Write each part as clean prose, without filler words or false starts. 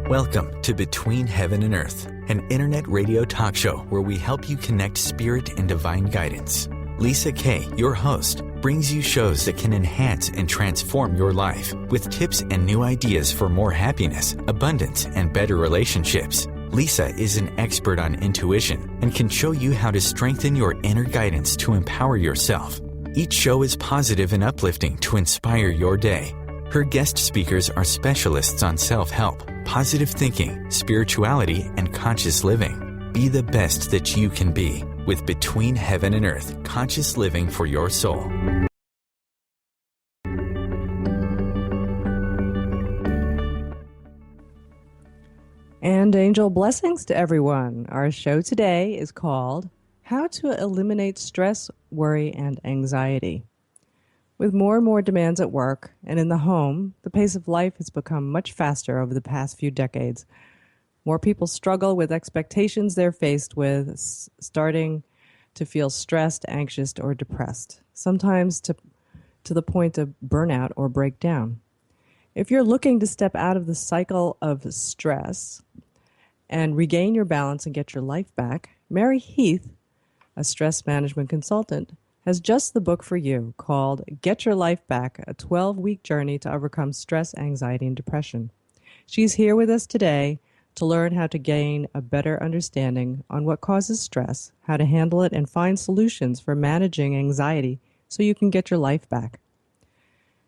Welcome to Between Heaven and Earth, an internet radio talk show where we help you connect spirit and divine guidance. Lisa Kay, your host, brings you shows that can enhance and transform your life with tips and new ideas for more happiness, abundance, and better relationships. Lisa is an expert on intuition and can show you how to strengthen your inner guidance to empower yourself. Each show is positive and uplifting to inspire your day. Her guest speakers are specialists on self-help, positive thinking, spirituality, and conscious living. Be the best that you can be with Between Heaven and Earth, conscious living for your soul. And angel blessings to everyone. Our show today is called How to Eliminate Stress, Worry, and Anxiety. With more and more demands at work and in the home, the pace of life has become much faster over the past few decades. More people struggle with expectations they're faced with, starting to feel stressed, anxious, or depressed, sometimes to the point of burnout or breakdown. If you're looking to step out of the cycle of stress and regain your balance and get your life back, Mary Heath, a stress management consultant, has just the book for you called Get Your Life Back, a 12-week journey to overcome stress, anxiety, and depression. She's here with us today to learn how to gain a better understanding on what causes stress, how to handle it, and find solutions for managing anxiety so you can get your life back.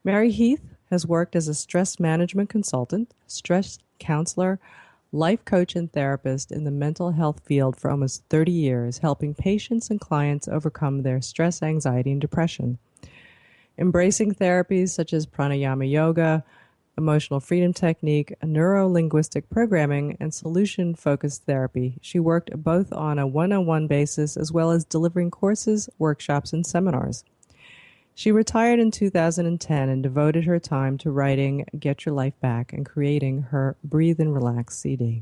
Mary Heath has worked as a stress management consultant, stress counselor, life coach, and therapist in the mental health field for almost 30 years, helping patients and clients overcome their stress, anxiety, and depression. Embracing therapies such as pranayama yoga, emotional freedom technique, neuro-linguistic programming, and solution-focused therapy, she worked both on a one-on-one basis as well as delivering courses, workshops, and seminars. She retired in 2010 and devoted her time to writing Get Your Life Back and creating her Breathe and Relax CD.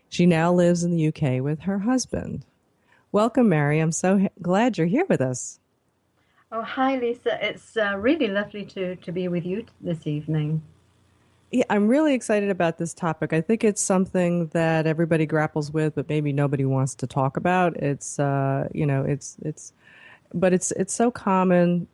She now lives in the UK with her husband. Welcome, Mary. I'm so glad you're here with us. Oh, hi, Lisa. It's really lovely to be with you this evening. Yeah, I'm really excited about this topic. I think it's something that everybody grapples with, but maybe nobody wants to talk about. It's but it's so common.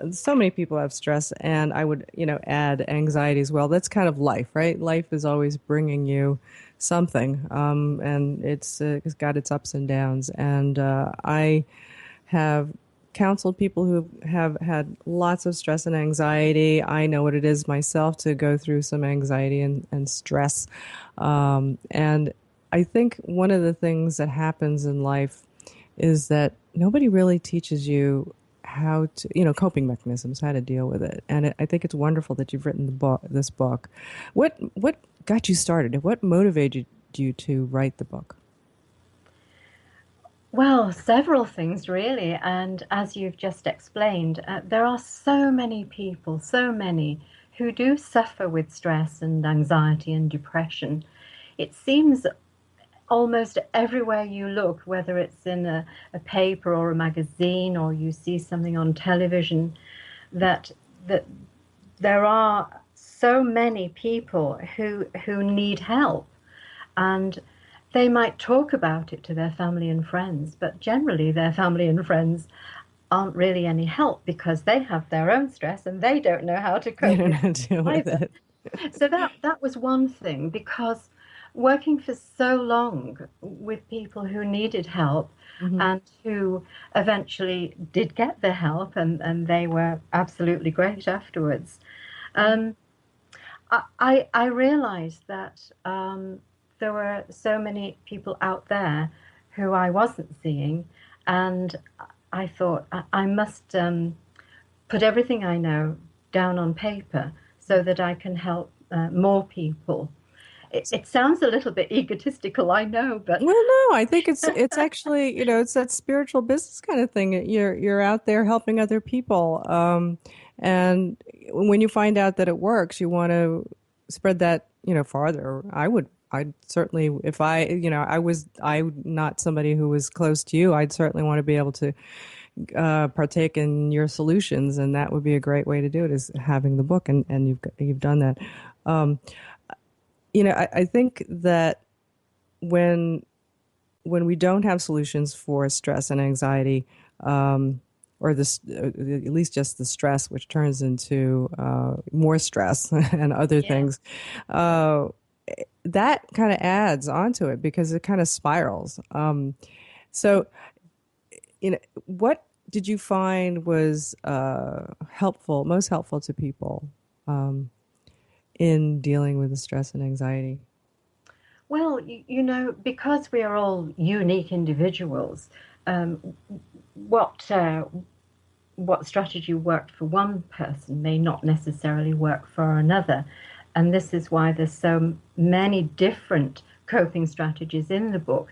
So many people have stress, and I would, add anxiety as well. That's kind of life, right? Life is always bringing you something, and it's got its ups and downs. And I have counseled people who have had lots of stress and anxiety. I know what it is myself to go through some anxiety and stress. And I think one of the things that happens in life is that nobody really teaches you how to, coping mechanisms, how to deal with it. And I think it's wonderful that you've written this book. What got you started? What motivated you to write the book? Well, several things really. And as you've just explained, there are so many people, who do suffer with stress and anxiety and depression. It seems almost everywhere you look, whether it's in a paper or a magazine or you see something on television, that there are so many people who need help. And they might talk about it to their family and friends, but generally their family and friends aren't really any help because they have their own stress and they don't know how to cope. They don't know how to deal with it. So that was one thing, because working for so long with people who needed help, mm-hmm. and who eventually did get the help and they were absolutely great afterwards, I realized that there were so many people out there who I wasn't seeing, and I thought I must put everything I know down on paper so that I can help more people. It sounds a little bit egotistical, I know, but well, no, I think it's actually, it's that spiritual business kind of thing. You're out there helping other people, and when you find out that it works, you want to spread that, farther. I'd certainly, if I'm not somebody who was close to you, I'd certainly want to be able to partake in your solutions, and that would be a great way to do it, is having the book, and you've done that. I think that when we don't have solutions for stress and anxiety, or this, at least just the stress, which turns into more stress and other Yeah. things, uh, that kind of adds onto it because it kind of spirals. So, what did you find was most helpful to people in dealing with the stress and anxiety? Well, because we are all unique individuals, um, what what strategy worked for one person may not necessarily work for another. And this is why there's so many different coping strategies in the book.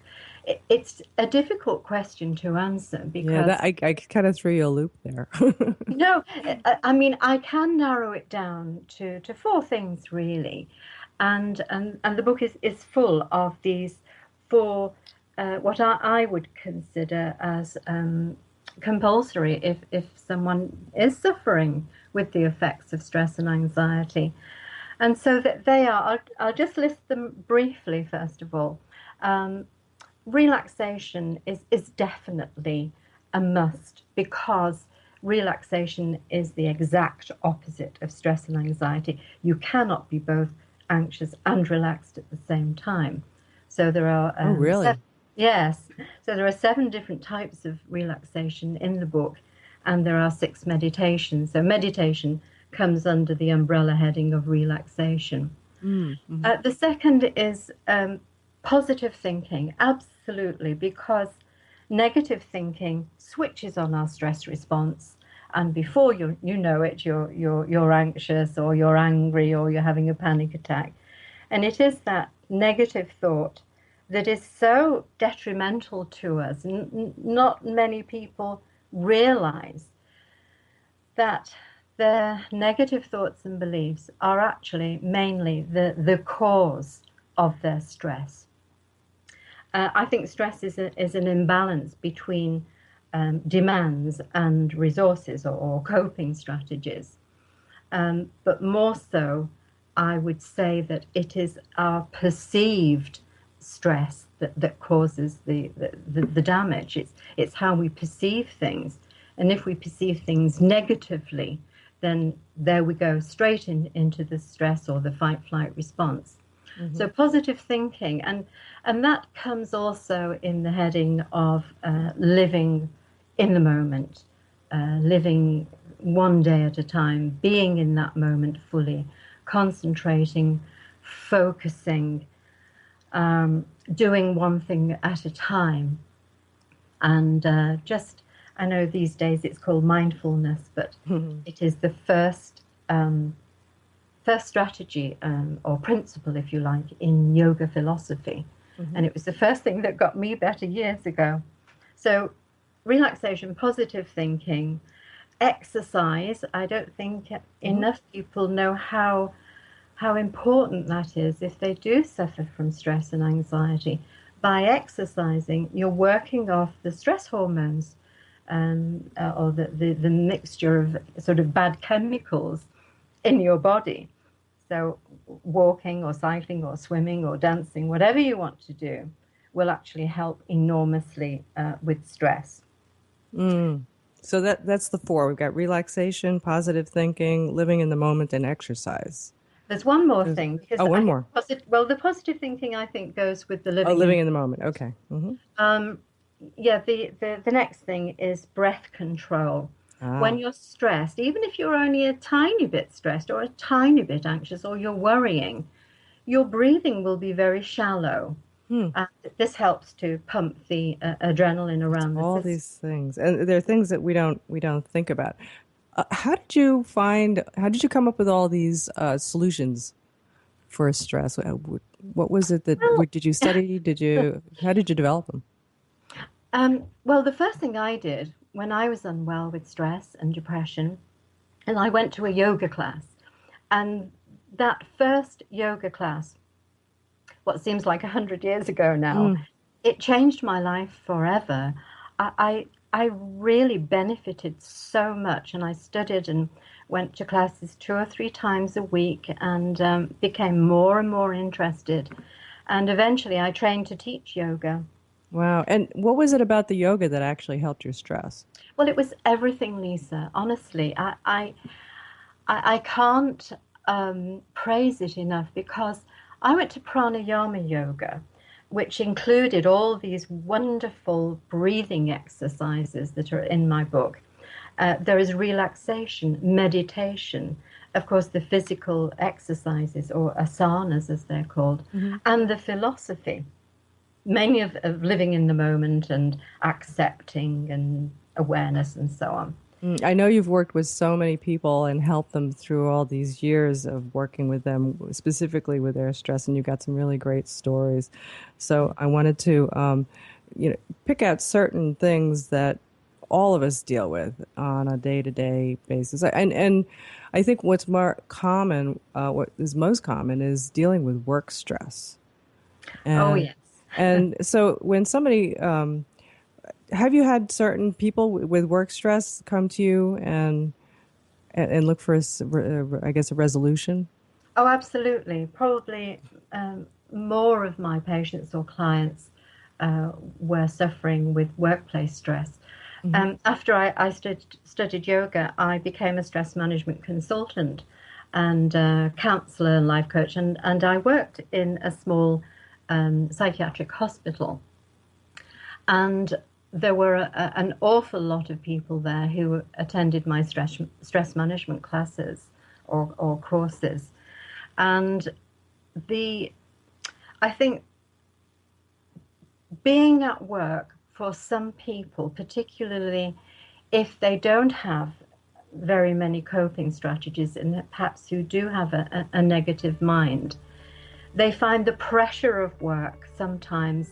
It's a difficult question to answer Yeah, because, I kind of threw you a loop there. no, I mean, I can narrow it down to four things really. And the book is full of these four, what I would consider as compulsory if someone is suffering with the effects of stress and anxiety. And so that they are, I'll just list them briefly, first of all. Um, Relaxation is definitely a must because relaxation is the exact opposite of stress and anxiety. You cannot be both anxious and relaxed at the same time. So there are Oh, really? yes, so there are 7 different types of relaxation in the book, and there are 6 meditations. So meditation comes under the umbrella heading of relaxation. Mm-hmm. The second is positive thinking, absolutely, because negative thinking switches on our stress response, and before you know it, you're anxious or you're angry or you're having a panic attack, and it is that negative thought that is so detrimental to us. Not many people realize that their negative thoughts and beliefs are actually mainly the cause of their stress. I think stress is an imbalance between demands and resources or coping strategies. But more so, I would say that it is our perceived stress that causes the damage. It's how we perceive things. And if we perceive things negatively, then there we go straight into the stress or the fight flight response. Mm-hmm. So positive thinking, and that comes also in the heading of living in the moment, living one day at a time, being in that moment fully, concentrating, focusing, doing one thing at a time, and I know these days it's called mindfulness, but it is the first strategy or principle, if you like, in yoga philosophy. Mm-hmm. And it was the first thing that got me better years ago. So, relaxation, positive thinking, exercise. I don't think enough people know how important that is if they do suffer from stress and anxiety. By exercising, you're working off the stress hormones or the mixture of sort of bad chemicals in your body. So, walking or cycling or swimming or dancing, whatever you want to do, will actually help enormously with stress. Mm. So that's the four. We've got relaxation, positive thinking, living in the moment, and exercise. There's one more There's- thing because oh, I one think more. the positive thinking I think goes with the Oh, living in. living in the moment. Okay. Mm-hmm. Um, yeah, the next thing is breath control. When Ah. you're stressed, even if you're only a tiny bit stressed or a tiny bit anxious or you're worrying, your breathing will be very shallow. Hmm. And this helps to pump the adrenaline It's around the all system. these things, and there are things that we don't think about. How did you find? How did you come up with all these solutions for stress? What was it that Well, did you study? Did you how did you develop them? well, the first thing I did when I was unwell with stress and depression, and I went to a yoga class. And that first yoga class, what seems like 100 years ago now, Mm. it changed my life forever. I really benefited so much, and I studied and went to classes 2 or 3 times a week, and became more and more interested. And eventually I trained to teach yoga. Wow. And what was it about the yoga that actually helped your stress? Well, it was everything, Lisa. Honestly, I can't praise it enough, because I went to pranayama yoga, which included all these wonderful breathing exercises that are in my book. There is relaxation, meditation, of course, the physical exercises, or asanas as they're called, and the philosophy, mainly of living in the moment and accepting and awareness and so on. I know you've worked with so many people and helped them through all these years of working with them, specifically with their stress, and you got some really great stories. So I wanted to, pick out certain things that all of us deal with on a day-to-day basis. And I think what's more common, what is most common, is dealing with work stress. Oh, yes. And so when somebody, have you had certain people with work stress come to you and look for, I guess, a resolution? Oh, absolutely. Probably more of my patients or clients were suffering with workplace stress. After I studied yoga, I became a stress management consultant and counselor and life coach, and I worked in a small psychiatric hospital. And there were an awful lot of people there who attended my stress management classes or courses. And I think being at work for some people, particularly if they don't have very many coping strategies, and perhaps who do have a negative mind, they find the pressure of work sometimes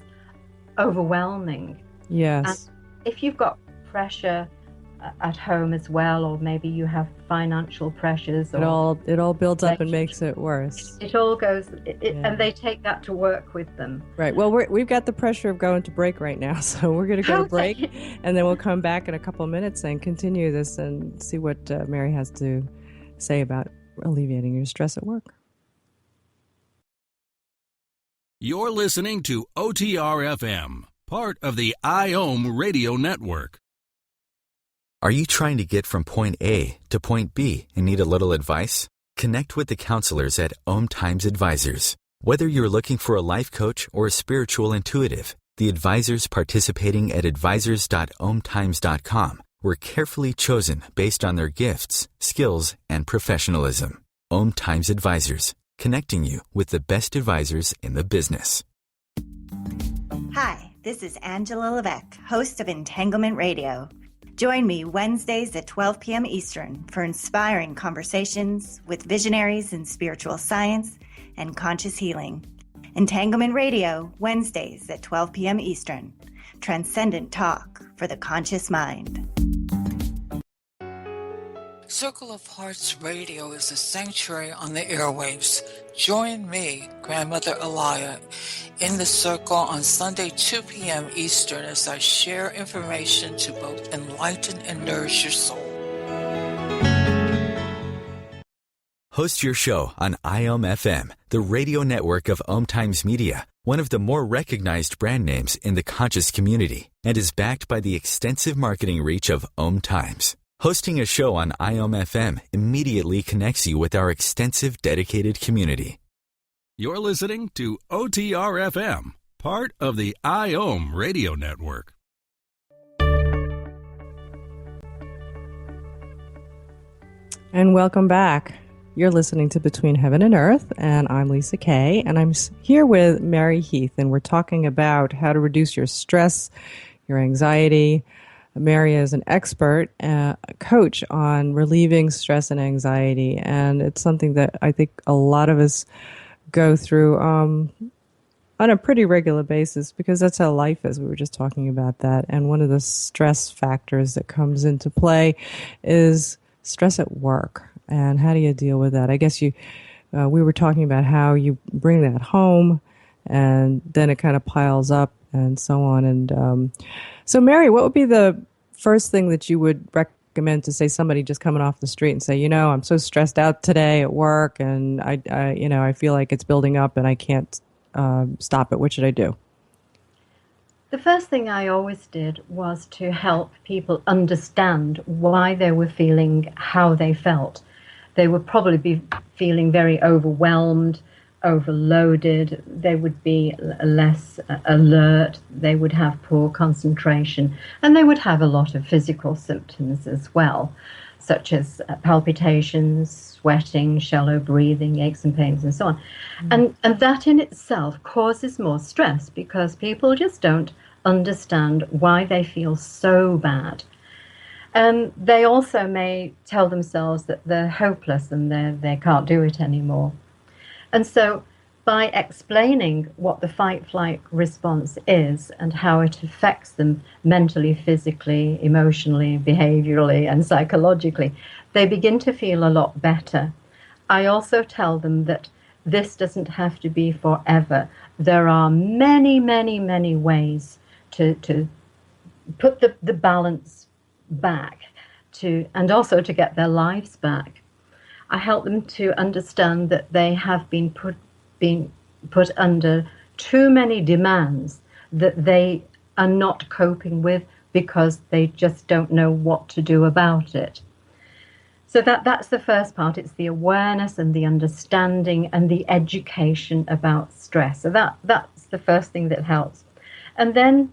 overwhelming. Yes. And if you've got pressure at home as well, or maybe you have financial pressures, it all builds up and makes it worse. It all goes, and they take that to work with them. Right. Well, we've got the pressure of going to break right now, so we're going to go to break, and then we'll come back in a couple of minutes and continue this and see what Mary has to say about alleviating your stress at work. You're listening to OTR-FM, part of the IOM radio network. Are you trying to get from point A to point B and need a little advice? Connect with the counselors at OMTimes Advisors. Whether you're looking for a life coach or a spiritual intuitive, the advisors participating at advisors.omtimes.com were carefully chosen based on their gifts, skills, and professionalism. OMTimes Advisors, connecting you with the best advisors in the business. Hi, this is Angela Levesque, host of Entanglement Radio. Join me Wednesdays at 12 p.m. Eastern for inspiring conversations with visionaries in spiritual science and conscious healing. Entanglement Radio, Wednesdays at 12 p.m. Eastern. Transcendent talk for the conscious mind. Circle of Hearts Radio is a sanctuary on the airwaves. Join me, Grandmother Elia, in the circle on Sunday, 2 p.m. Eastern as I share information to both enlighten and nourish your soul. Host your show on IOM FM, the radio network of OMTimes Media, one of the more recognized brand names in the conscious community, and is backed by the extensive marketing reach of OMTimes. Hosting a show on IOM FM immediately connects you with our extensive dedicated community. You're listening to OTR-FM, part of the IOM radio network. And welcome back. You're listening to Between Heaven and Earth, and I'm Lisa Kay, and I'm here with Mary Heath, and we're talking about how to reduce your stress, your anxiety. Mary is an expert coach on relieving stress and anxiety, and it's something that I think a lot of us go through on a pretty regular basis because that's how life is. We were just talking about that, and one of the stress factors that comes into play is stress at work. And how do you deal with that? I guess we were talking about how you bring that home, and then it kind of piles up and so on. And so, Mary, what would be the first thing that you would recommend to, say, somebody just coming off the street and say, I'm so stressed out today at work, and I feel like it's building up and I can't stop it. What should I do? The first thing I always did was to help people understand why they were feeling how they felt. They would probably be feeling very overwhelmed, overloaded. They would be less alert. They would have poor concentration, and they would have a lot of physical symptoms as well, such as palpitations, sweating, shallow breathing, aches and pains, and so on. And that in itself causes more stress because people just don't understand why they feel so bad. They also may tell themselves that they're hopeless and they can't do it anymore. And so by explaining what the fight-flight response is and how it affects them mentally, physically, emotionally, behaviorally, and psychologically, they begin to feel a lot better. I also tell them that this doesn't have to be forever. There are many, many, many ways to put the balance back and also to get their lives back. I help them to understand that they have been put under too many demands that they are not coping with because they just don't know what to do about it. So that's the first part. It's the awareness and the understanding and the education about stress. So that's the first thing that helps. And then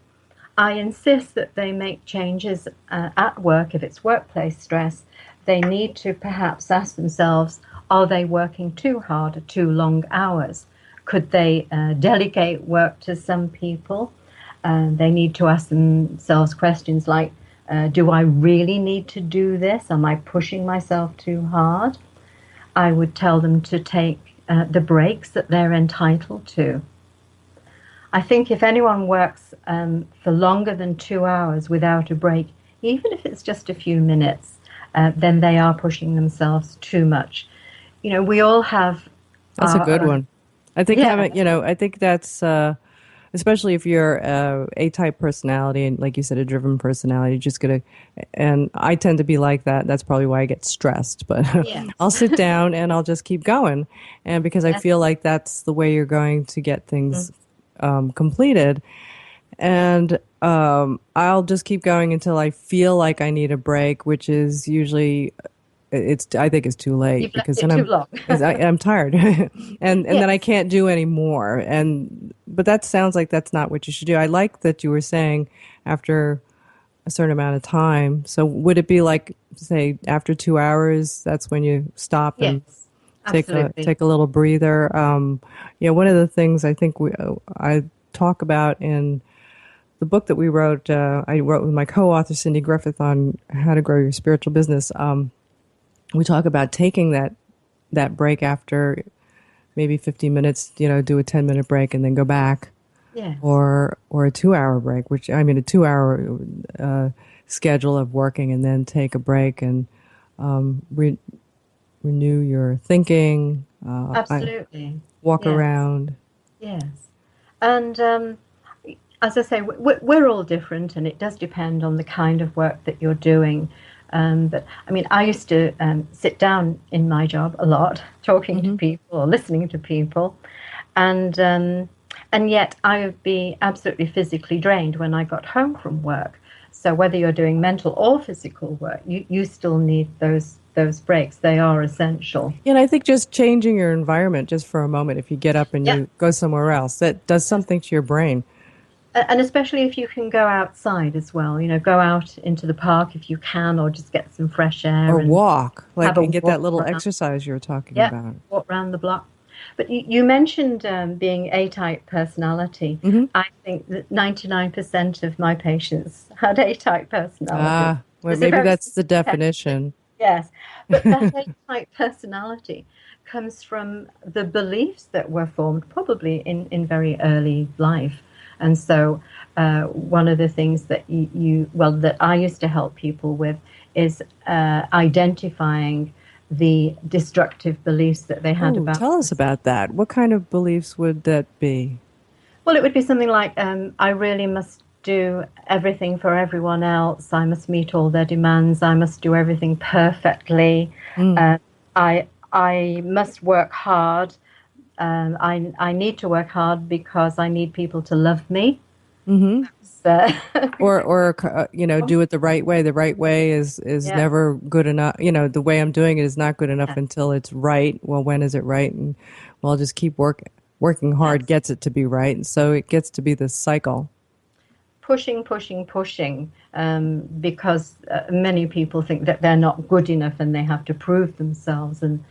I insist that they make changes at work. If it's workplace stress, they need to perhaps ask themselves, are they working too hard or too long hours? Could they delegate work to some people? They need to ask themselves questions like, do I really need to do this? Am I pushing myself too hard? I would tell them to take the breaks that they're entitled to. I think if anyone works for longer than 2 hours without a break, even if it's just a few minutes, then they are pushing themselves too much. We all have... That's a good one. I think I think that's, especially if you're A-type personality and, like you said, a driven personality, just gonna, and I tend to be like that. That's probably why I get stressed, but yes. I'll sit down and I'll just keep going. And because I feel like that's the way you're going to get things completed. And I'll just keep going until I feel like I need a break, which is usually... I think it's too late because then I'm tired, and then I can't do any more. But that sounds like that's not what you should do. I like that you were saying after a certain amount of time. So would it be like, say, after 2 hours? That's when you stop and take a little breather. One of the things I think I talk about in the book that we wrote, I wrote with my co-author Cindy Griffith on how to grow your spiritual business. We talk about taking that break after maybe 15 minutes, do a 10-minute break and then go back. Yes. Or a 2-hour break, a 2-hour schedule of working and then take a break and renew your thinking. Absolutely. Walk around. Yes. And as I say, we're all different, and it does depend on the kind of work that you're doing. But I used to sit down in my job a lot, talking to people or listening to people, and yet I would be absolutely physically drained when I got home from work. So whether you're doing mental or physical work, you still need those breaks. They are essential. And I think just changing your environment just for a moment, if you get up and you go somewhere else, that does something to your brain. And especially if you can go outside as well, go out into the park if you can, or just get some fresh air. Or walk, and get that little around. exercise you were talking about. Walk around the block. But you mentioned being A-type personality. I think that 99% of my patients had A-type personality. Maybe that's the definition. Yes, but that A-type personality comes from the beliefs that were formed probably in very early life. And so one of the things that that I used to help people with is identifying the destructive beliefs that they had about. Tell us about that. What kind of beliefs would that be? Well, it would be something like, I really must do everything for everyone else. I must meet all their demands. I must do everything perfectly. I must work hard. I need to work hard because I need people to love me. Mm-hmm. So, Or do it the right way. The right way is yeah, never good enough. The way I'm doing it is not good enough until it's right. Well, when is it right? And well, I'll just keep working hard yes. gets it to be right. And so it gets to be this cycle. Pushing, because many people think that they're not good enough and they have to prove themselves, and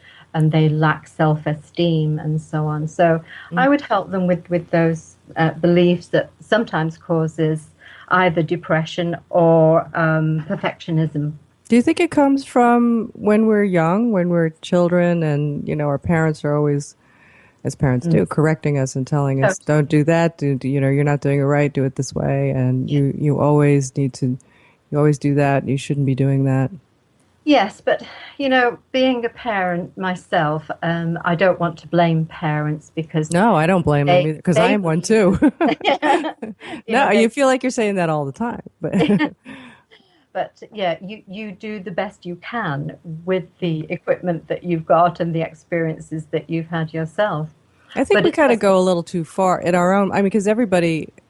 they lack self-esteem and so on. So I would help them with those beliefs that sometimes causes either depression or perfectionism. Do you think it comes from when we're young, when we're children, and our parents are always, as parents do, correcting us and telling us, "Don't do that. You're not doing it right. Do it this way." And you always do that. You shouldn't be doing that. Yes, but being a parent myself, I don't want to blame parents because No, I don't blame them either, because I am one too. No, you feel like you're saying that all the time, but but yeah, you do the best you can with the equipment that you've got and the experiences that you've had yourself. I think But we it kind of doesn't- go a little too far in our own. I mean, because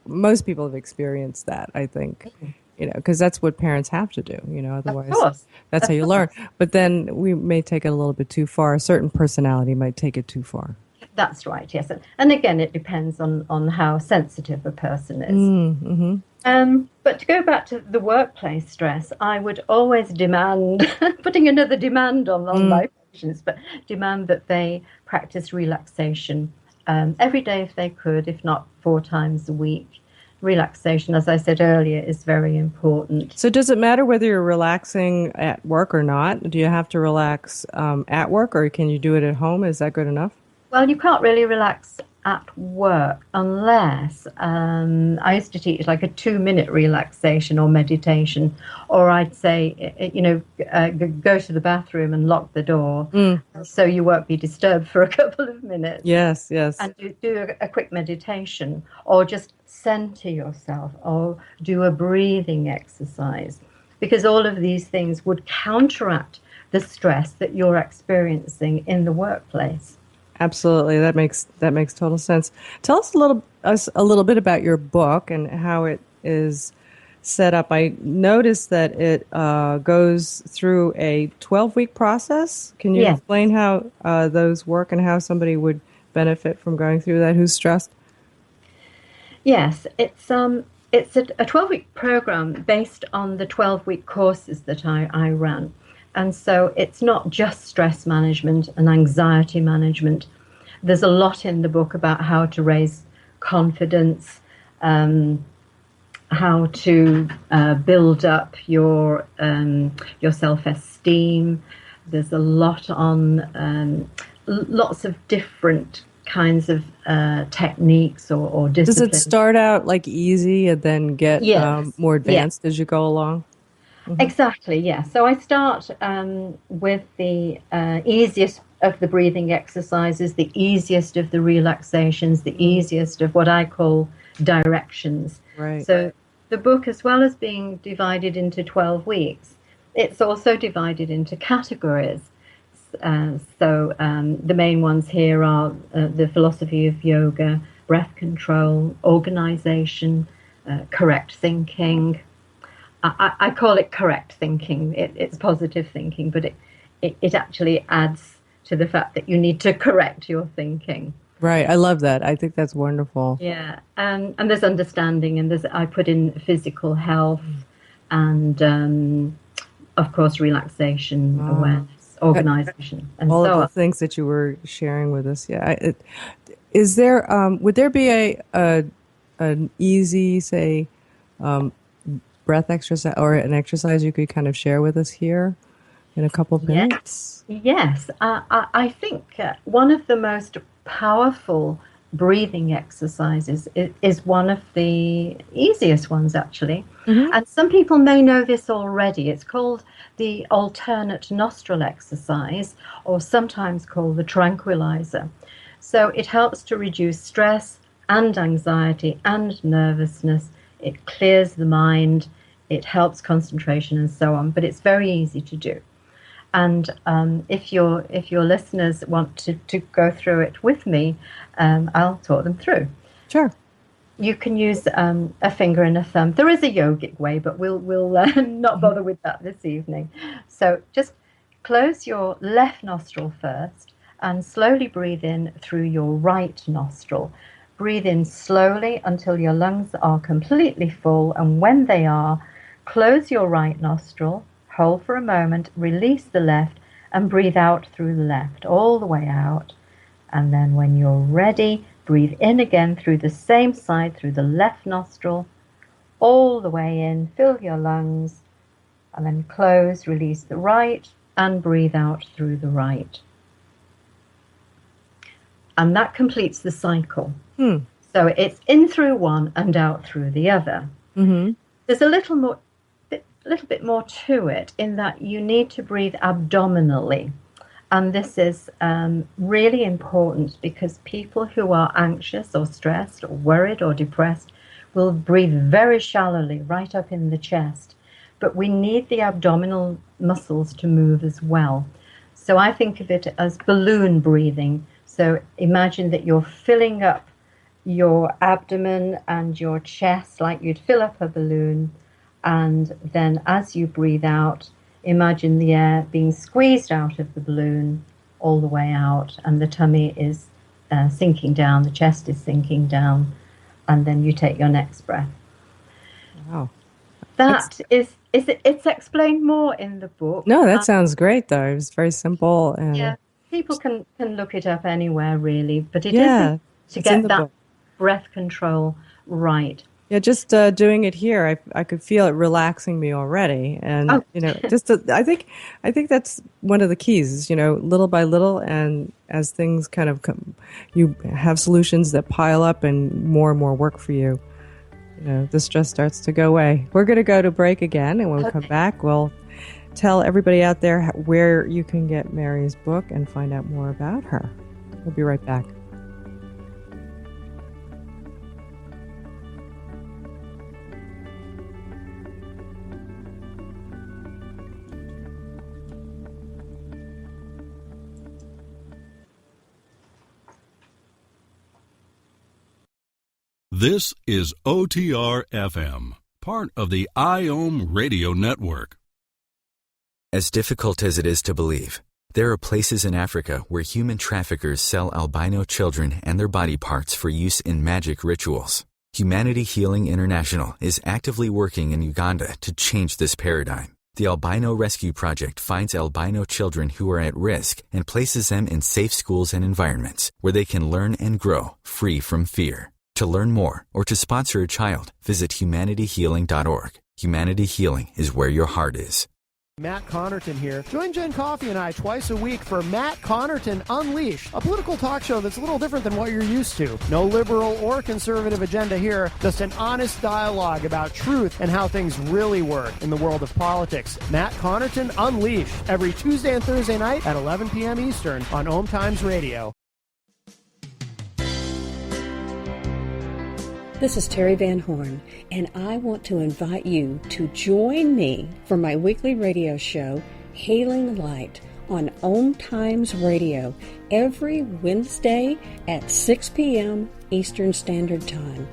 most people have experienced that. I think, because that's what parents have to do. Otherwise, Of course. that's how you learn. But then we may take it a little bit too far. A certain personality might take it too far. That's right, yes. And again, it depends on how sensitive a person is. Mm-hmm. But to go back to the workplace stress, I would always demand, putting another demand on my patients, but demand that they practice relaxation every day if they could, if not 4 times a week. Relaxation, as I said earlier, is very important. So does it matter whether you're relaxing at work or not? Do you have to relax at work, or can you do it at home? Is that good enough? Well, you can't really relax at work unless I used to teach like a 2-minute relaxation or meditation, or I'd say, go to the bathroom and lock the door so you won't be disturbed for a couple of minutes. Yes. And do a quick meditation, or just center yourself, or do a breathing exercise, because all of these things would counteract the stress that you're experiencing in the workplace. Absolutely, that makes total sense. Tell us a little bit about your book and how it is set up. I noticed that it goes through a 12-week process. Can you explain how those work and how somebody would benefit from going through that who's stressed? Yes, it's a 12-week program based on the 12-week courses that I ran. And so it's not just stress management and anxiety management. There's a lot in the book about how to raise confidence, how to build up your self-esteem. There's a lot on lots of different kinds of techniques or disciplines. Does it start out like easy and then get more advanced as you go along? Mm-hmm. Exactly, yeah. So I start with the easiest of the breathing exercises, the easiest of the relaxations, the easiest of what I call directions. Right. So the book, as well as being divided into 12 weeks, it's also divided into categories. So the main ones here are the philosophy of yoga, breath control, organization, correct thinking. I call it correct thinking. It's positive thinking, but it actually adds to the fact that you need to correct your thinking. Right. I love that. I think that's wonderful. Yeah. And there's understanding, and I put in physical health and, of course, relaxation, awareness, organization, and all so of the on. things that you were sharing with us. Yeah. Is there, would there be an easy, say, breath exercise or an exercise you could kind of share with us here in a couple of minutes? Yes. I think one of the most powerful breathing exercises is one of the easiest ones, actually. Mm-hmm. And some people may know this already. It's called the alternate nostril exercise, or sometimes called the tranquilizer. So it helps to reduce stress and anxiety and nervousness it clears the mind, it helps concentration and so on, but it's very easy to do. And if your listeners want to go through it with me, I'll talk them through. Sure. You can use a finger and a thumb. There is a yogic way, but we'll not bother with that this evening. So just close your left nostril first and slowly breathe in through your right nostril. Breathe in slowly until your lungs are completely full, and when they are, close your right nostril, hold for a moment, release the left, and breathe out through the left, all the way out. And then when you're ready, breathe in again through the same side, through the left nostril, all the way in, fill your lungs, and then close, release the right, and breathe out through the right. And that completes the cycle. So it's in through one and out through the other. There's a little bit more to it in that you need to breathe abdominally. And this is really important because people who are anxious or stressed or worried or depressed will breathe very shallowly right up in the chest. But we need the abdominal muscles to move as well. So I think of it as balloon breathing. So imagine that you're filling up your abdomen and your chest like you'd fill up a balloon. And then as you breathe out, imagine the air being squeezed out of the balloon all the way out, and the tummy is sinking down, the chest is sinking down, and then you take your next breath. Wow. It's explained more in the book. No, that sounds great, though. It was very simple. And yeah, people can look it up anywhere, really, but it is to get that breath control right. Yeah, just doing it here, I could feel it relaxing me already, and I think that's one of the keys. Is, little by little, and as things kind of come, you have solutions that pile up, and more work for you. The stress starts to go away. We're going to go to break again, and when we come back, we'll tell everybody out there where you can get Mary's book and find out more about her. We'll be right back. This is OTR FM, part of the IOM Radio Network. As difficult as it is to believe, there are places in Africa where human traffickers sell albino children and their body parts for use in magic rituals. Humanity Healing International is actively working in Uganda to change this paradigm. The Albino Rescue Project finds albino children who are at risk and places them in safe schools and environments where they can learn and grow free from fear. To learn more or to sponsor a child, visit humanityhealing.org. Humanity Healing is where your heart is. Matt Connerton here. Join Jen Coffey and I twice a week for Matt Connerton Unleashed, a political talk show that's a little different than what you're used to. No liberal or conservative agenda here, just an honest dialogue about truth and how things really work in the world of politics. Matt Connerton Unleashed, every Tuesday and Thursday night at 11 p.m. Eastern on OMTimes Radio. This is Terry Van Horn, and I want to invite you to join me for my weekly radio show, Healing Light, on OMTimes Radio, every Wednesday at 6 p.m. Eastern Standard Time.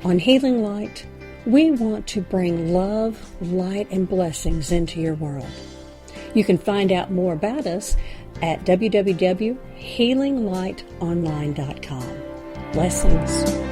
On Healing Light, we want to bring love, light, and blessings into your world. You can find out more about us at www.healinglightonline.com. Blessings.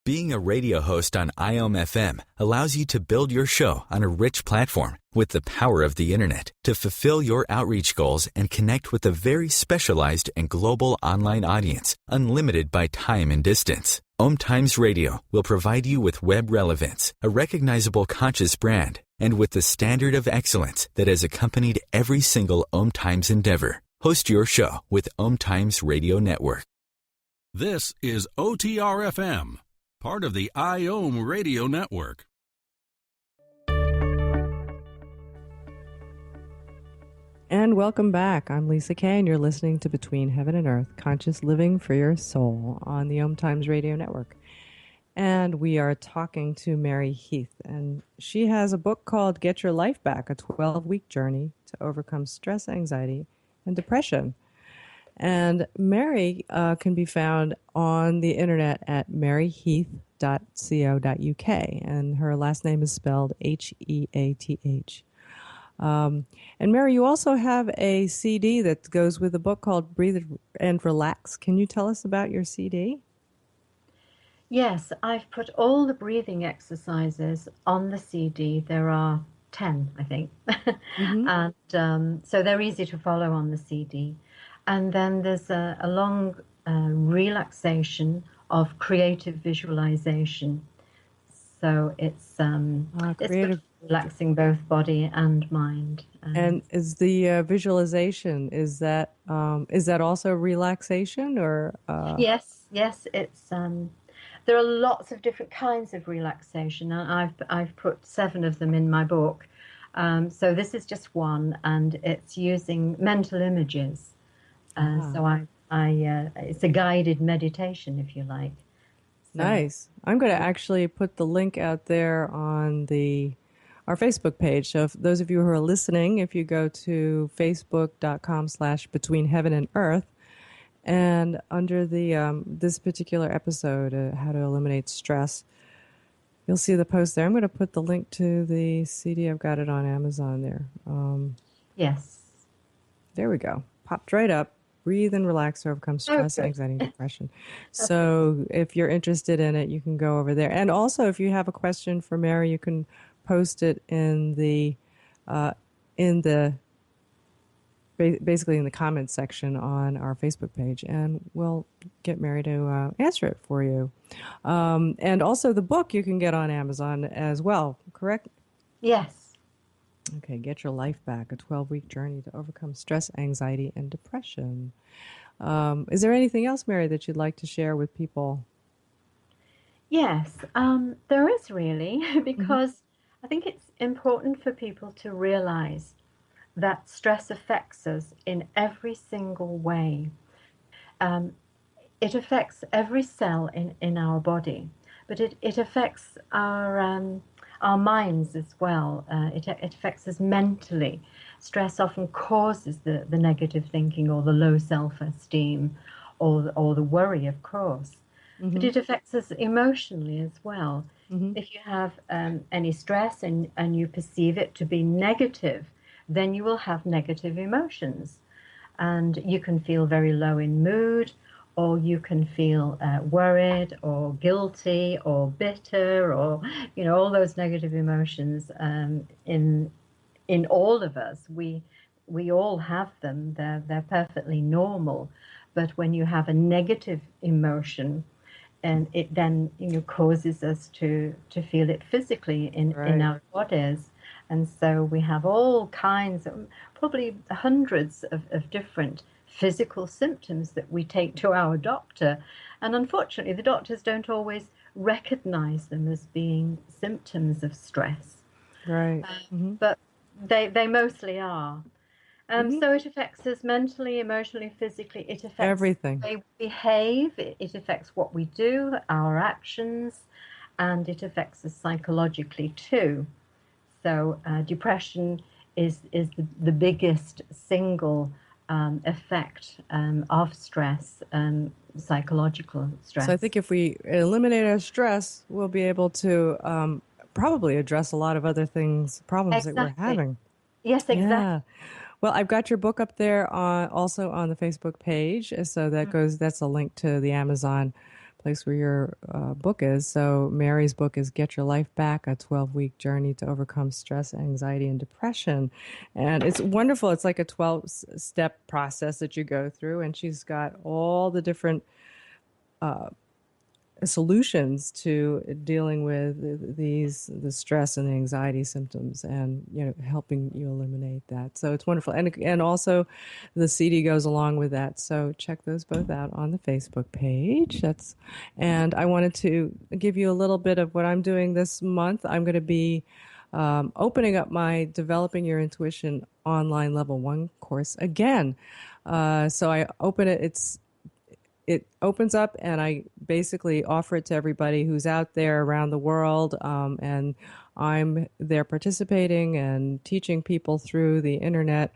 Being a radio host on IOM FM allows you to build your show on a rich platform with the power of the internet to fulfill your outreach goals and connect with a very specialized and global online audience, unlimited by time and distance. OMTimes Radio will provide you with web relevance, a recognizable conscious brand, and with the standard of excellence that has accompanied every single OMTimes endeavor. Host your show with OMTimes Radio Network. This is OTR FM, part of the IOM Radio Network. And welcome back. I'm Lisa Kay, and you're listening to Between Heaven and Earth, Conscious Living for Your Soul on the OMTimes Radio Network. And we are talking to Mary Heath, and she has a book called Get Your Life Back, a 12-week journey to overcome stress, anxiety, and depression. And Mary can be found on the internet at maryheath.co.uk, and her last name is spelled Heath. And Mary, you also have a CD that goes with the book called Breathe and Relax. Can you tell us about your CD? Yes, I've put all the breathing exercises on the CD. There are 10, I think. Mm-hmm. And so they're easy to follow on the CD. And then there's a long relaxation of creative visualization. So it's Creative. relaxing both body and mind. And is the visualization, is that also relaxation or? Yes, it's there are lots of different kinds of relaxation, and I've put 7 of them in my book. So this is just one, and it's using mental images. So I it's a guided meditation, if you like. So, Nice. I'm going to actually put the link out there on our Facebook page. So if those of you who are listening, if you go to facebook.com/Between Heaven and Earth, and under the this particular episode, How to Eliminate Stress, you'll see the post there. I'm going to put the link to the CD. I've got it on Amazon there. yes. There we go. Popped right up. Breathe and relax to overcome stress, anxiety, and depression. So if you're interested in it, you can go over there. And also, if you have a question for Mary, you can post it in the basically in the comments section on our Facebook page, and we'll get Mary to answer it for you. And also the book you can get on Amazon as well, correct? Yes. Okay, Get Your Life Back, a 12-week journey to overcome stress, anxiety, and depression. Is there anything else, Mary, that you'd like to share with people? Yes, there is really, because I think it's important for people to realize that stress affects us in every single way. It affects every cell in our body, but it affects our minds as well. It affects us mentally. Stress often causes the negative thinking or the low self-esteem or the worry, of course. But it affects us emotionally as well. If you have any stress and you perceive it to be negative, then you will have negative emotions. And you can feel very low in mood, or you can feel worried or guilty or bitter, or, all those negative emotions in all of us. We all have them. They're perfectly normal. But when you have a negative emotion, and it then causes us to feel it physically in our bodies. And so we have all kinds of, probably hundreds of different physical symptoms that we take to our doctor. And unfortunately, the doctors don't always recognize them as being symptoms of stress. Right. But they mostly are. So it affects us mentally, emotionally, physically. It affects everything. The way we behave. It affects what we do, our actions, and it affects us psychologically too. So depression is the biggest single effect of stress, psychological stress. So I think if we eliminate our stress, we'll be able to probably address a lot of other problems that we're having. Yes, exactly. Yeah. Well, I've got your book up there also on the Facebook page. So that's a link to the Amazon place where your book is. So Mary's book is Get Your Life Back, a 12-week journey to overcome stress, anxiety, and depression. And it's wonderful. It's like a 12-step process that you go through. And she's got all the different solutions to dealing with the stress and the anxiety symptoms, and helping you eliminate that. So it's wonderful, and also the CD goes along with that. So check those both out on the Facebook page. And I wanted to give you a little bit of what I'm doing this month. I'm going to be opening up my Developing Your Intuition online level 1 course again. So I open it. it opens up, and I basically offer it to everybody who's out there around the world, and I'm there participating and teaching people through the internet,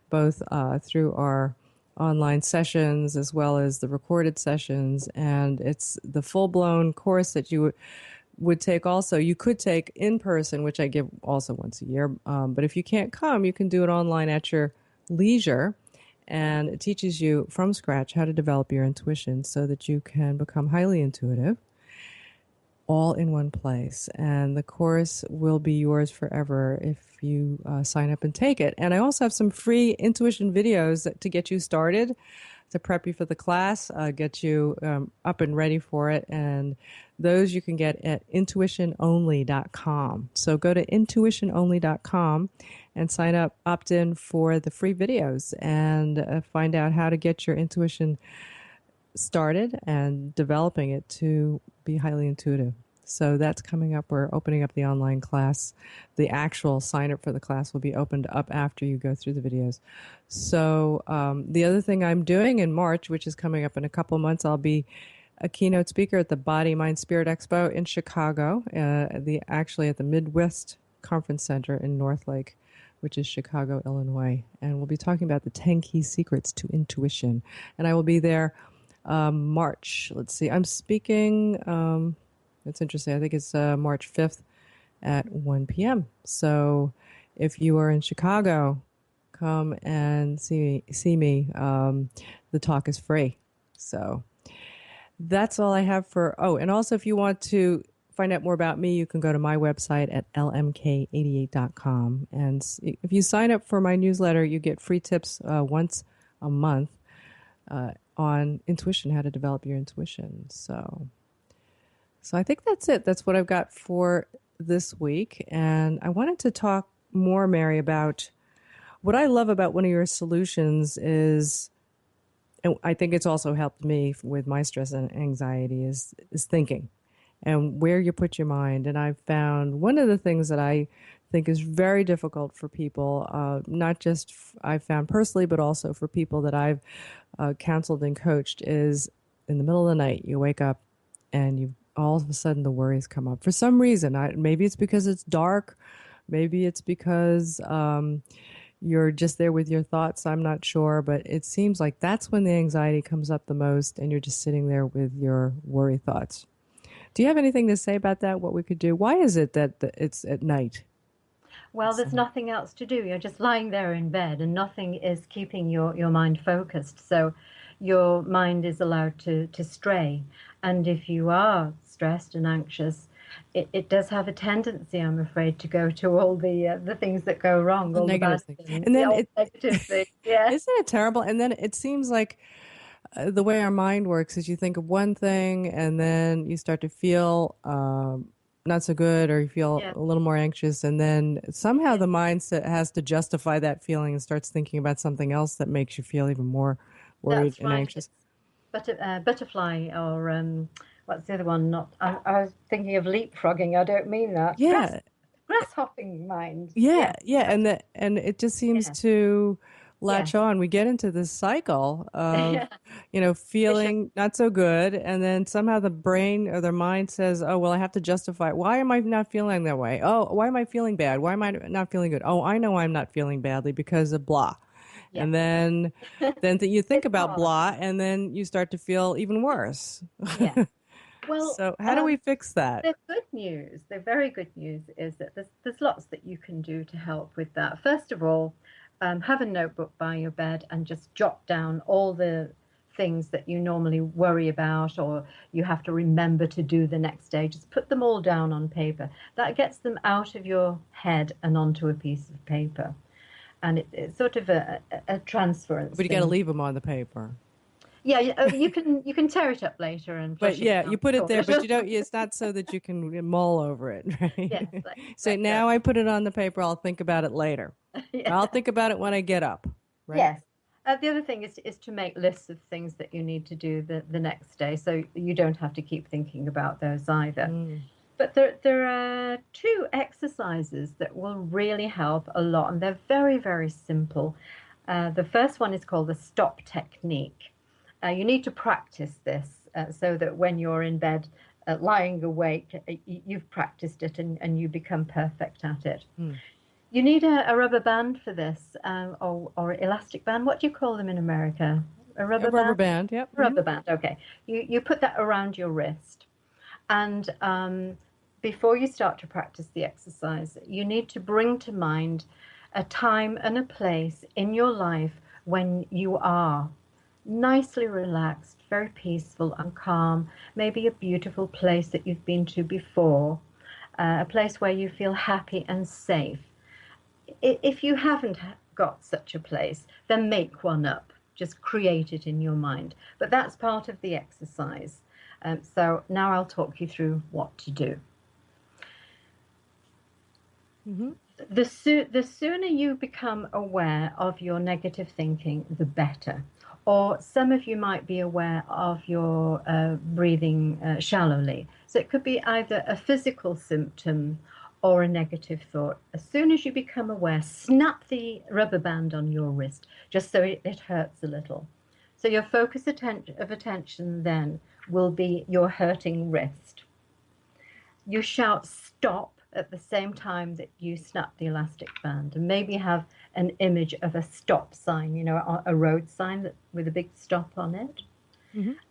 both through our online sessions as well as the recorded sessions. And it's the full-blown course that you would take also. You could take in person, which I give also once a year. But if you can't come, you can do it online at your leisure. And it teaches you from scratch how to develop your intuition so that you can become highly intuitive, all in one place. And the course will be yours forever if you sign up and take it. And I also have some free intuition videos to get you started, to prep you for the class, get you up and ready for it. And those you can get at intuitiononly.com. So go to intuitiononly.com and sign up, opt in for the free videos, and find out how to get your intuition started and developing it to be highly intuitive. So that's coming up. We're opening up the online class. The actual sign up for the class will be opened up after you go through the videos. So the other thing I'm doing in March, which is coming up in a couple months, I'll be a keynote speaker at the Body, Mind, Spirit Expo in Chicago, actually at the Midwest Conference Center in Northlake, which is Chicago, Illinois. And we'll be talking about the 10 key secrets to intuition. And I will be there March. Let's see. I'm speaking, it's interesting. I think it's March 5th at 1 p.m. So if you are in Chicago, come and see me. The talk is free. So that's all I have for, and also if you want to find out more about me, you can go to my website at lmk88.com. And if you sign up for my newsletter, you get free tips once a month on intuition, how to develop your intuition. So I think that's it. That's what I've got for this week. And I wanted to talk more, Mary, about what I love about one of your solutions is, and I think it's also helped me with my stress and anxiety, is thinking and where you put your mind. And I've found one of the things that I think is very difficult for people, not just I've found personally, but also for people that I've counseled and coached, is in the middle of the night, you wake up and all of a sudden the worries come up. For some reason, maybe it's because it's dark, maybe it's because you're just there with your thoughts, I'm not sure, but it seems like that's when the anxiety comes up the most, and you're just sitting there with your worry thoughts. Do you have anything to say about that, what we could do? Why is it that it's at night? Well, there's nothing else to do. You're just lying there in bed, and nothing is keeping your mind focused. So your mind is allowed to stray. And if you are stressed and anxious, it does have a tendency, I'm afraid, to go to all the things that go wrong, all the bad things, and then negative things. Yeah. Isn't it terrible? And then it seems like the way our mind works is you think of one thing, and then you start to feel not so good, or you feel a little more anxious, and then somehow the mind has to justify that feeling and starts thinking about something else that makes you feel even more worried and anxious. Butterfly, or what's the other one? I was thinking of leapfrogging. I don't mean that. Yeah. Grasshopping mind. Yeah. And it just seems to latch on. We get into this cycle of, feeling not so good, and then somehow the brain or the mind says, oh, well, I have to justify it. Why am I not feeling that way? Oh, why am I feeling bad? Why am I not feeling good? Oh, I know I'm not feeling badly because of blah. Yeah. And then you think about blah, and then you start to feel even worse. Yeah. Well, so how do we fix that? The good news, the very good news, is that there's lots that you can do to help with that. First of all, have a notebook by your bed and just jot down all the things that you normally worry about or you have to remember to do the next day. Just put them all down on paper. That gets them out of your head and onto a piece of paper. And it's sort of a transference. But you got to leave them on the paper. Yeah, you can tear it up later and. But you put it there, but you don't. It's not so that you can mull over it, right? Yes. So now I put it on the paper. I'll think about it later. Yeah. I'll think about it when I get up. Right? Yes. The other thing is to make lists of things that you need to do the next day, so you don't have to keep thinking about those either. But there are 2 exercises that will really help a lot, and they're very, very simple. The first one is called the stop technique. You need to practice this so that when you're in bed lying awake, you've practiced it and you become perfect at it. You need a rubber band for this, or elastic band. What do you call them in America? A rubber band, yep. Rubber band, okay. You put that around your wrist. And before you start to practice the exercise, you need to bring to mind a time and a place in your life when you are nicely relaxed, very peaceful and calm, maybe a beautiful place that you've been to before, a place where you feel happy and safe. If you haven't got such a place, then make one up. Just create it in your mind. But that's part of the exercise. So now I'll talk you through what to do. The sooner you become aware of your negative thinking, the better. Or some of you might be aware of your breathing shallowly. So it could be either a physical symptom or a negative thought. As soon as you become aware, snap the rubber band on your wrist, just so it hurts a little. So your focus of attention then will be your hurting wrist. You shout stop at the same time that you snap the elastic band, and maybe have an image of a stop sign, a road sign with a big stop on it.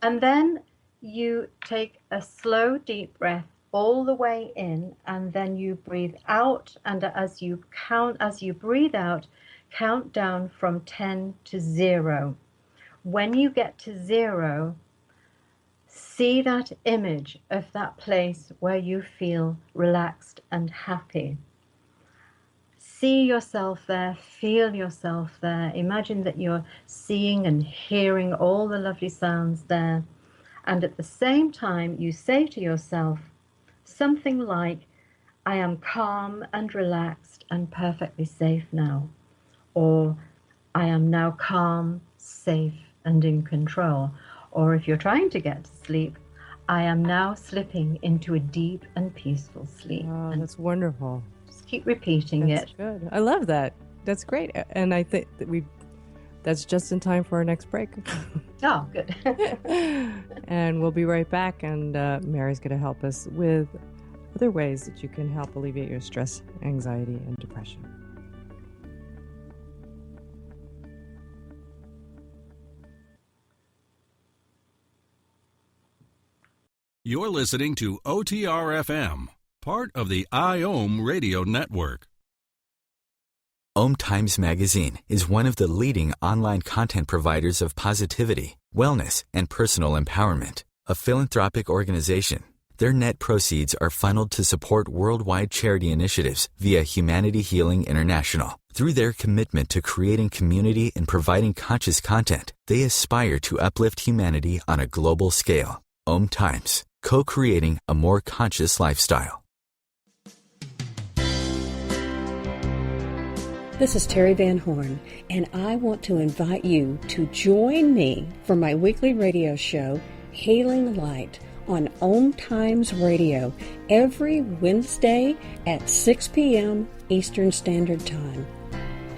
And then you take a slow, deep breath all the way in, and then you breathe out, and as you breathe out, count down from 10 to 0. When you get to 0, see that image of that place where you feel relaxed and happy. See yourself there, feel yourself there. Imagine that you're seeing and hearing all the lovely sounds there. And at the same time, you say to yourself something like, I am calm and relaxed and perfectly safe now. Or I am now calm, safe, and in control. Or if you're trying to get to sleep, I am now slipping into a deep and peaceful sleep. Oh, and that's wonderful. just keep repeating That's it. good. I love that. That's great. And I think that that's just in time for our next break. Oh, good. And we'll be right back, and Mary's going to help us with other ways that you can help alleviate your stress, anxiety, and depression. You're listening to OTR-FM, part of the IOM radio network. OMTimes Magazine is one of the leading online content providers of positivity, wellness, and personal empowerment. A philanthropic organization, their net proceeds are funneled to support worldwide charity initiatives via Humanity Healing International. Through their commitment to creating community and providing conscious content, they aspire to uplift humanity on a global scale. OMTimes, co-creating a more conscious lifestyle. This is Terry Van Horn, and I want to invite you to join me for my weekly radio show, Healing Light, on OMTimes Radio every Wednesday at 6 p.m. Eastern Standard Time.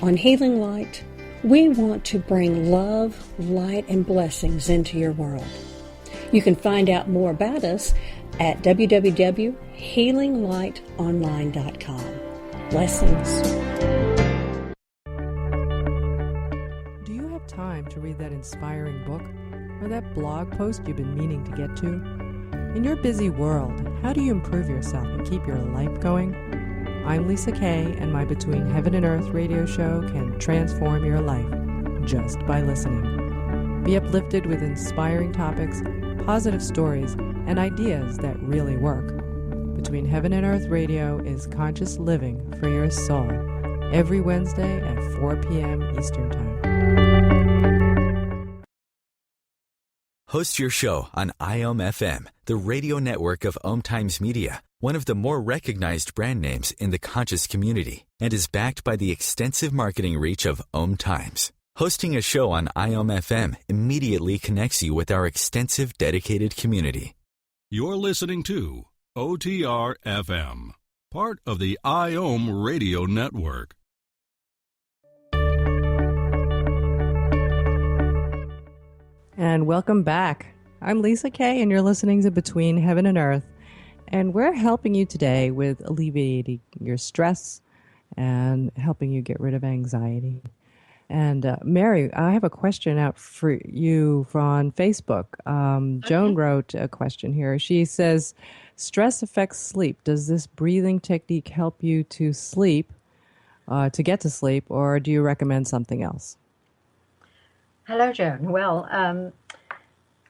On Healing Light, we want to bring love, light, and blessings into your world. You can find out more about us at www.healinglightonline.com. Blessings. Do you have time to read that inspiring book or that blog post you've been meaning to get to? In your busy world, how do you improve yourself and keep your life going? I'm Lisa Kay, and my Between Heaven and Earth radio show can transform your life just by listening. Be uplifted with inspiring topics, positive stories, and ideas that really work. Between Heaven and Earth Radio is conscious living for your soul, every Wednesday at 4 p.m. Eastern Time. Host your show on IOM FM, the radio network of OMTimes Media, one of the more recognized brand names in the conscious community, and is backed by the extensive marketing reach of OMTimes. Hosting a show on IOM FM immediately connects you with our extensive dedicated community. You're listening to OTR-FM, part of the IOM radio network. And welcome back. I'm Lisa Kay, and you're listening to Between Heaven and Earth. And we're helping you today with alleviating your stress and helping you get rid of anxiety. And Mary, I have a question out for you on Facebook. Joan wrote a question here. She says, stress affects sleep. Does this breathing technique help you to sleep, to get to sleep, or do you recommend something else? Hello, Joan. Well,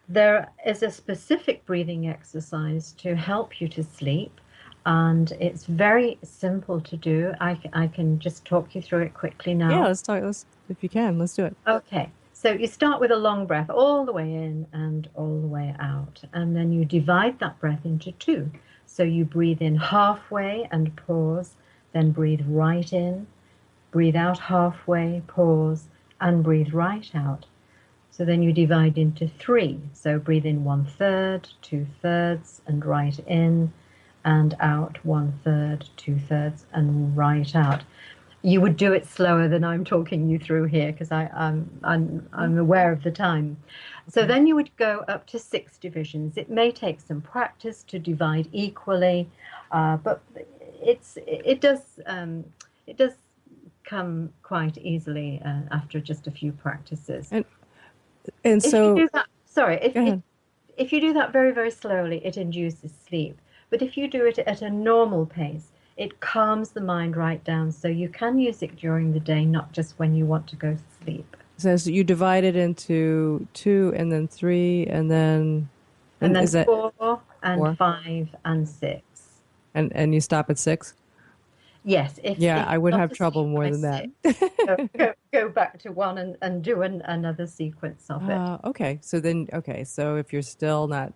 there is a specific breathing exercise to help you to sleep, and it's very simple to do. I can just talk you through it quickly now. Yeah, let's talk. If you can, let's do it. Okay. So you start with a long breath all the way in and all the way out, and then you divide that breath into two. So you breathe in halfway and pause, then breathe right in, breathe out halfway, pause, and breathe right out. So then you divide into three. So breathe in 1/3, 2/3, and right in, and out 1/3, 2/3, and right out. You would do it slower than I'm talking you through here because I'm aware of the time. So then you would go up to 6 divisions. It may take some practice to divide equally, but it does come quite easily after just a few practices. And so, if you do that, if you do that very, very slowly, it induces sleep. But if you do it at a normal pace, it calms the mind right down, so you can use it during the day, not just when you want to go to sleep. So you divide it into 2 and then 3 and then... And then is that 4 and 4? 5 and 6. And you stop at 6? Yes. If I would have trouble more than that. Go back to 1 and do another sequence of it. Okay. So if you're still not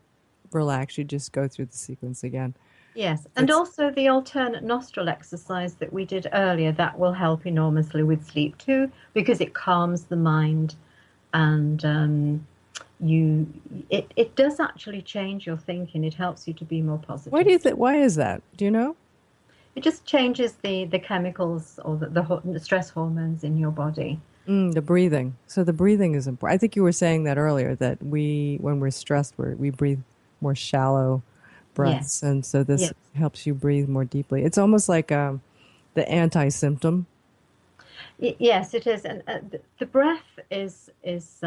relaxed, you just go through the sequence again. Yes, and also the alternate nostril exercise that we did earlier, that will help enormously with sleep too, because it calms the mind, and it does actually change your thinking. It helps you to be more positive. Why is that? Do you know? It just changes the chemicals or the stress hormones in your body. The breathing. So the breathing is important. I think you were saying that earlier, that when we're stressed, we breathe more shallow breaths, and so this helps you breathe more deeply. It's almost like the anti-symptom. Yes, it is, and the breath is it's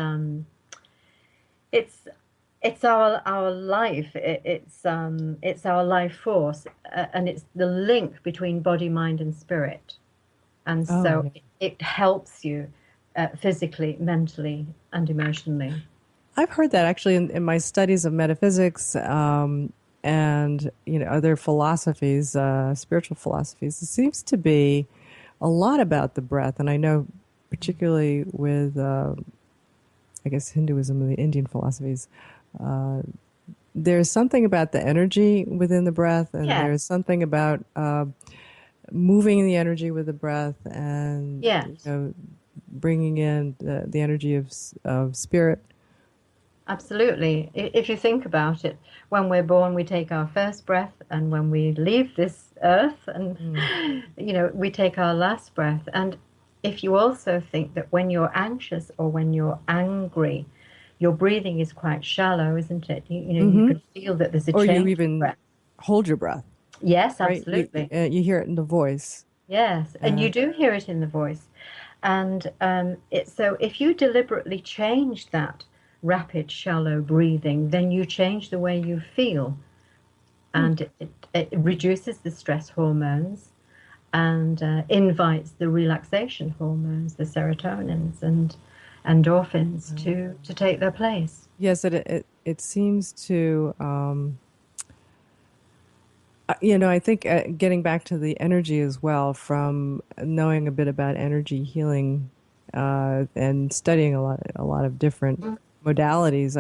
our life. It's our life force, and it's the link between body, mind, and spirit, and it helps you physically, mentally, and emotionally. I've heard that actually in my studies of metaphysics. And other philosophies, spiritual philosophies, it seems to be a lot about the breath. And I know particularly with, I guess, Hinduism and the Indian philosophies, there's something about the energy within the breath, and there's something about moving the energy with the breath, and bringing in the energy of spirit. Absolutely. If you think about it, when we're born, we take our first breath, and when we leave this earth, and we take our last breath. And if you also think that when you're anxious or when you're angry, your breathing is quite shallow, isn't it? You could feel that there's a change. Or you even hold your breath. Yes, absolutely. Right? You hear it in the voice. Yes, and you do hear it in the voice. And so if you deliberately change that rapid, shallow breathing, then you change the way you feel, and it reduces the stress hormones and invites the relaxation hormones, the serotonins and endorphins, to take their place. Yes, it seems to I think getting back to the energy as well, from knowing a bit about energy healing and studying a lot of different modalities,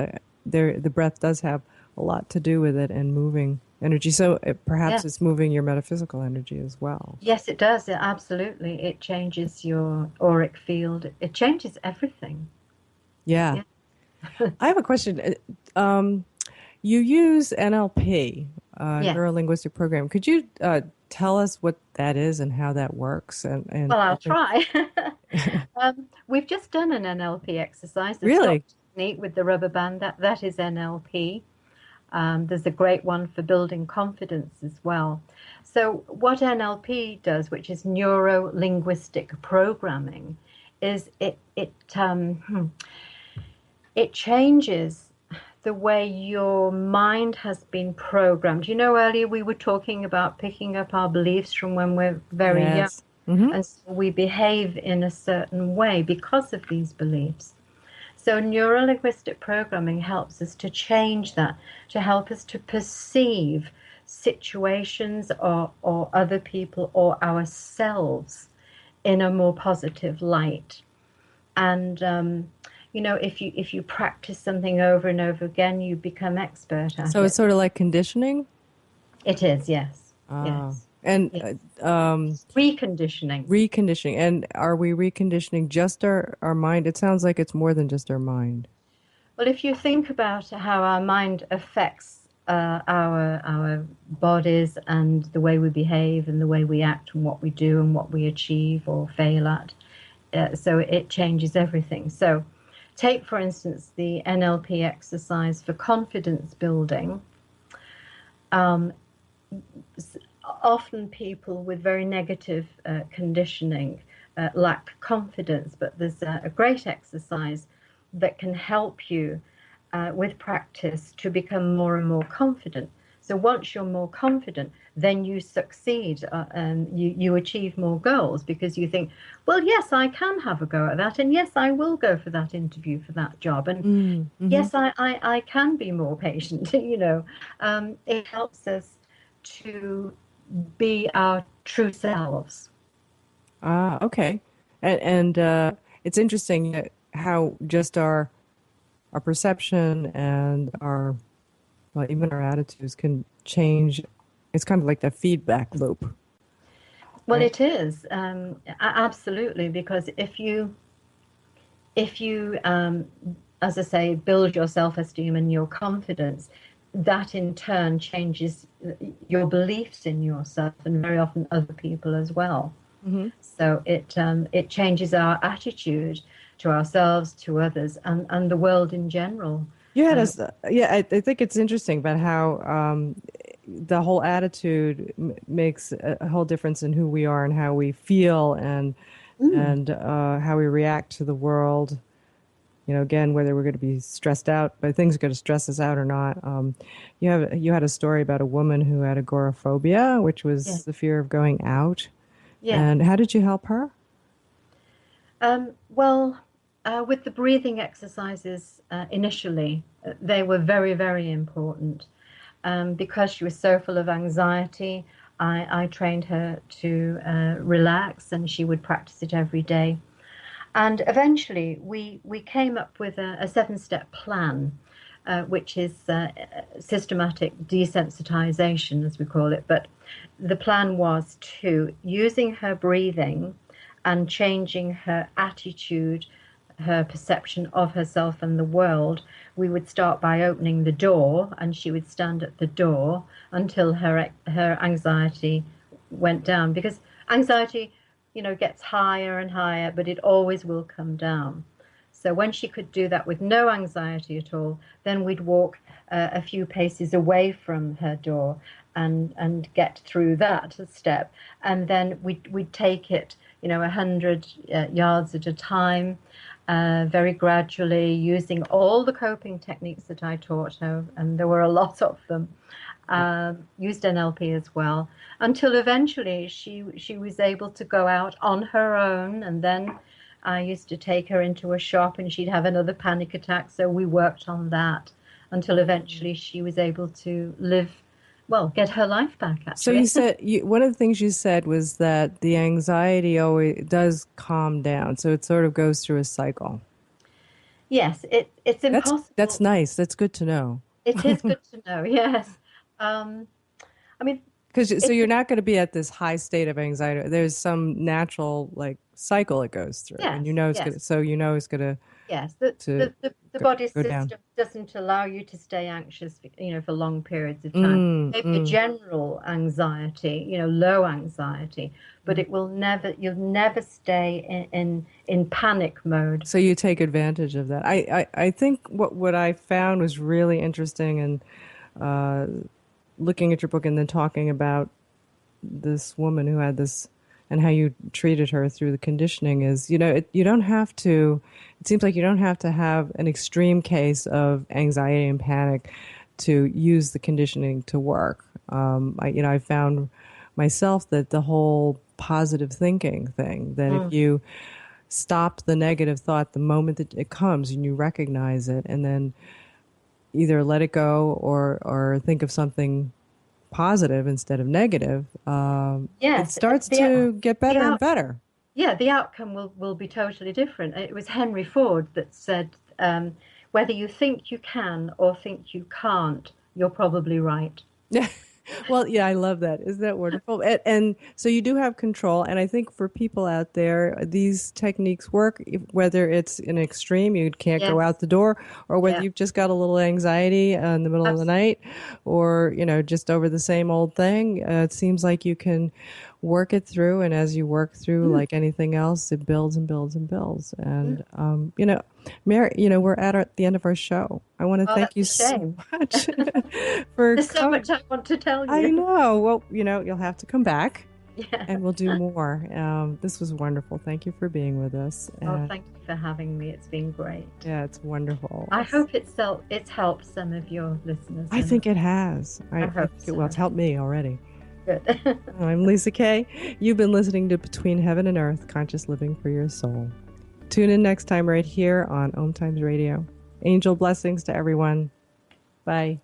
the breath does have a lot to do with it and moving energy. So perhaps it's moving your metaphysical energy as well. Yes, it does. Absolutely. It changes your auric field. It changes everything. Yeah. I have a question. You use NLP, neuro-linguistic program. Could you tell us what that is and how that works? And well, I'll try. We've just done an NLP exercise. Really? technique with the rubber band, that is NLP. There's a great one for building confidence as well. So what NLP does, which is neuro-linguistic programming, is it changes the way your mind has been programmed. You know, earlier we were talking about picking up our beliefs from when we're very young. Mm-hmm. And so we behave in a certain way because of these beliefs. So neuro-linguistic programming helps us to change that, to help us to perceive situations or other people or ourselves in a more positive light. And you know, if you practice something over and over again, you become expert at it. So it's sort of like conditioning? It is, yes. Yes. And yes. Reconditioning. Reconditioning. And are we reconditioning just our mind? It sounds like it's more than just our mind. Well, if you think about how our mind affects our bodies and the way we behave and the way we act and what we do and what we achieve or fail at, so it changes everything. So take, for instance, the NLP exercise for confidence building. Often people with very negative conditioning lack confidence, but there's a great exercise that can help you with practice to become more and more confident. So once you're more confident, then you succeed and you achieve more goals because you think, well, yes, I can have a go at that. And yes, I will go for that interview for that job. And yes, I can be more patient. You know, it helps us to be our true selves. Okay. And it's interesting how just our perception and even our attitudes can change. It's kind of like that feedback loop. Well, right? it is absolutely, because if you as I say, build your self-esteem and your confidence, that in turn changes your beliefs in yourself and very often other people as well. Mm-hmm. So it changes our attitude to ourselves, to others, and the world in general. I think it's interesting about how the whole attitude makes a whole difference in who we are and how we feel and how we react to the world. You know, again, whether we're going to be stressed out, but things are going to stress us out or not. You had a story about a woman who had agoraphobia, which was the fear of going out. Yeah. And how did you help her? With the breathing exercises initially, they were very, very important. Because she was so full of anxiety, I trained her to relax, and she would practice it every day. And eventually we came up with a 7-step plan, which is systematic desensitization, as we call it. But the plan was to, using her breathing and changing her attitude, her perception of herself and the world, we would start by opening the door, and she would stand at the door until her anxiety went down. Because anxiety, gets higher and higher, but it always will come down. So when she could do that with no anxiety at all, then we'd walk a few paces away from her door and get through that step. And then we'd take it, 100 yards at a time, very gradually, using all the coping techniques that I taught her, and there were a lot of them. Used NLP as well, until eventually she was able to go out on her own. And then I used to take her into a shop and she'd have another panic attack, so we worked on that until eventually she was able to get her life back, actually. So you said, one of the things you said was that the anxiety always does calm down, so it sort of goes through a cycle. Yes, it's impossible. That's nice. That's good to know. It is good to know, yes. Because you're not going to be at this high state of anxiety. There's some natural cycle it goes through, yes, and it's going to. So it's going to Yes, to the body go down. system doesn't allow you to stay anxious, for long periods of time. Maybe a general anxiety, low anxiety, but you'll never stay in panic mode. So you take advantage of that. I think what I found was really interesting, and looking at your book and then talking about this woman who had this and how you treated her through the conditioning is, you don't have to, it seems like you don't have to have an extreme case of anxiety and panic to use the conditioning to work. I found myself that the whole positive thinking thing, that if you stop the negative thought the moment that it comes and you recognize it and then either let it go or think of something positive instead of negative, it starts to get better and better. Yeah, the outcome will be totally different. It was Henry Ford that said, whether you think you can or think you can't, you're probably right. Well, yeah, I love that. Isn't that wonderful? And so you do have control. And I think for people out there, these techniques work, whether it's an extreme, you can't go out the door, or whether you've just got a little anxiety in the middle of the night, or, just over the same old thing. It seems like you can work it through. And as you work through, like anything else, it builds and builds and builds. And, Mary, we're at the end of our show. I want to thank you so much for There's so much I want to tell you. I know. Well, you'll have to come back and we'll do more. This was wonderful. Thank you for being with us. Thank you for having me. It's been great. Yeah, it's wonderful. I hope it's helped some of your listeners. I think it has. I hope so. Well, it's helped me already. Good. I'm Lisa Kay. You've been listening to Between Heaven and Earth, Conscious Living for Your Soul. Tune in next time right here on OMTimes Radio. Angel blessings to everyone. Bye.